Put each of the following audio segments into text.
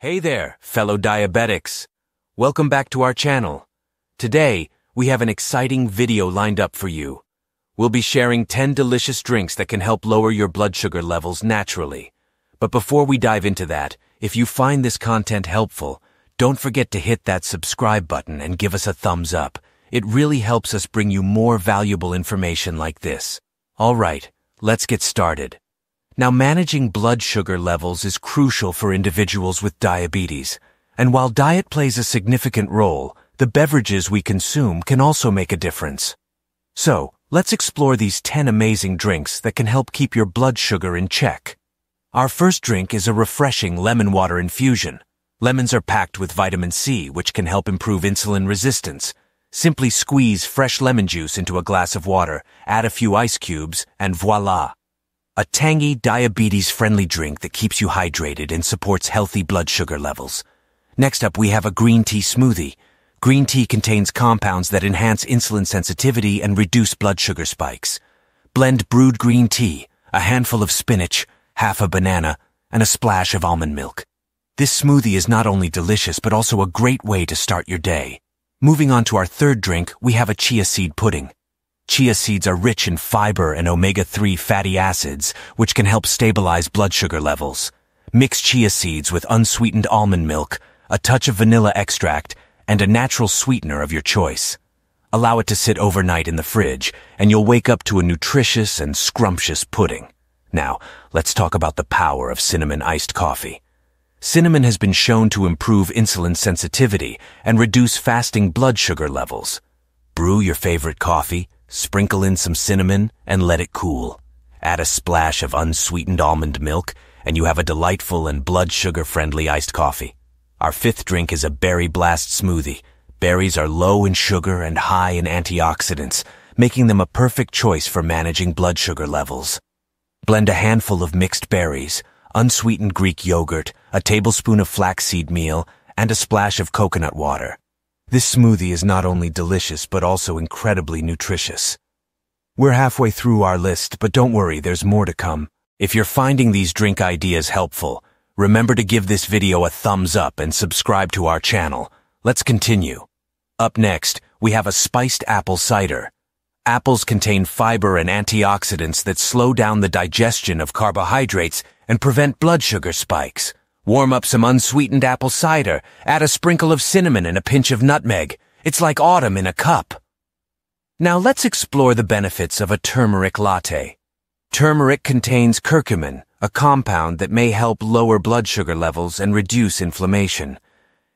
Hey there, fellow diabetics. Welcome back to our channel. Today, we have an exciting video lined up for you. We'll be sharing 10 delicious drinks that can help lower your blood sugar levels naturally. But before we dive into that, if you find this content helpful, don't forget to hit that subscribe button and give us a thumbs up. It really helps us bring you more valuable information like this. All right, let's get started. Now, managing blood sugar levels is crucial for individuals with diabetes. And while diet plays a significant role, the beverages we consume can also make a difference. So, let's explore these 10 amazing drinks that can help keep your blood sugar in check. Our first drink is a refreshing lemon water infusion. Lemons are packed with vitamin C, which can help improve insulin resistance. Simply squeeze fresh lemon juice into a glass of water, add a few ice cubes, and voila! A tangy, diabetes-friendly drink that keeps you hydrated and supports healthy blood sugar levels. Next up, we have a green tea smoothie. Green tea contains compounds that enhance insulin sensitivity and reduce blood sugar spikes. Blend brewed green tea, a handful of spinach, half a banana, and a splash of almond milk. This smoothie is not only delicious but also a great way to start your day. Moving on to our third drink, we have a chia seed pudding. Chia seeds are rich in fiber and omega-3 fatty acids, which can help stabilize blood sugar levels. Mix chia seeds with unsweetened almond milk, a touch of vanilla extract, and a natural sweetener of your choice. Allow it to sit overnight in the fridge, and you'll wake up to a nutritious and scrumptious pudding. Now, let's talk about the power of cinnamon iced coffee. Cinnamon has been shown to improve insulin sensitivity and reduce fasting blood sugar levels. Brew your favorite coffee, sprinkle in some cinnamon, and let it cool. Add a splash of unsweetened almond milk, and you have a delightful and blood sugar-friendly iced coffee. Our fifth drink is a berry blast smoothie. Berries are low in sugar and high in antioxidants, making them a perfect choice for managing blood sugar levels. Blend a handful of mixed berries, unsweetened Greek yogurt, a tablespoon of flaxseed meal, and a splash of coconut water. This smoothie is not only delicious but also incredibly nutritious. We're halfway through our list, but don't worry, there's more to come. If you're finding these drink ideas helpful, remember to give this video a thumbs up and subscribe to our channel. Let's continue. Up next, we have a spiced apple cider. Apples contain fiber and antioxidants that slow down the digestion of carbohydrates and prevent blood sugar spikes. Warm up some unsweetened apple cider, add a sprinkle of cinnamon and a pinch of nutmeg. It's like autumn in a cup. Now let's explore the benefits of a turmeric latte. Turmeric contains curcumin, a compound that may help lower blood sugar levels and reduce inflammation.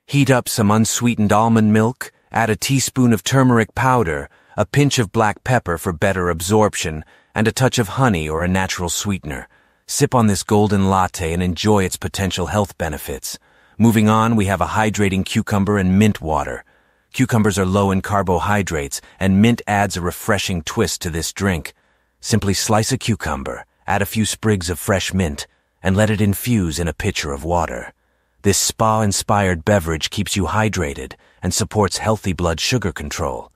Heat up some unsweetened almond milk, add a teaspoon of turmeric powder, a pinch of black pepper for better absorption, and a touch of honey or a natural sweetener. Sip on this golden latte and enjoy its potential health benefits. Moving on, we have a hydrating cucumber and mint water. Cucumbers are low in carbohydrates, and mint adds a refreshing twist to this drink. Simply slice a cucumber, add a few sprigs of fresh mint, and let it infuse in a pitcher of water. This spa-inspired beverage keeps you hydrated and supports healthy blood sugar control.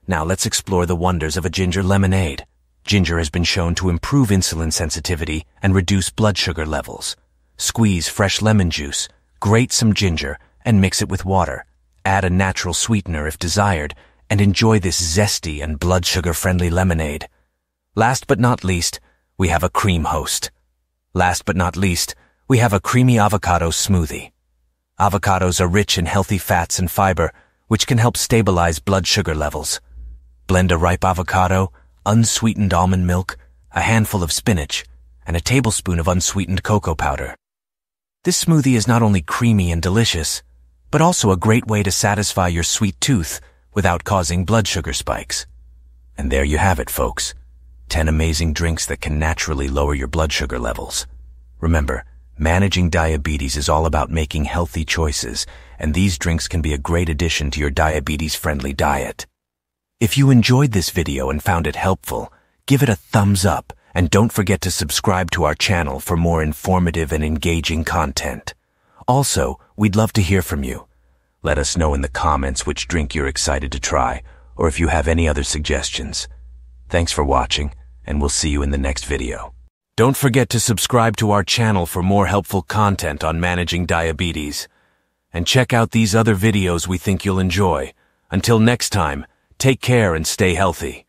Now let's explore the wonders of a ginger lemonade. Ginger has been shown to improve insulin sensitivity and reduce blood sugar levels. Squeeze fresh lemon juice, grate some ginger, and mix it with water. Add a natural sweetener if desired, and enjoy this zesty and blood sugar-friendly lemonade. Last but not least, we have a cream host. Last but not least, we have a creamy avocado smoothie. Avocados are rich in healthy fats and fiber, which can help stabilize blood sugar levels. Blend a ripe avocado, unsweetened almond milk, a handful of spinach, and a tablespoon of unsweetened cocoa powder. This smoothie is not only creamy and delicious, but also a great way to satisfy your sweet tooth without causing blood sugar spikes. And there you have it, folks. 10 amazing drinks that can naturally lower your blood sugar levels. Remember, managing diabetes is all about making healthy choices, and these drinks can be a great addition to your diabetes-friendly diet. If you enjoyed this video and found it helpful, give it a thumbs up and don't forget to subscribe to our channel for more informative and engaging content. Also, we'd love to hear from you. Let us know in the comments which drink you're excited to try, or if you have any other suggestions. Thanks for watching, and we'll see you in the next video. Don't forget to subscribe to our channel for more helpful content on managing diabetes. and check out these other videos we think you'll enjoy. Until next time, take care and stay healthy.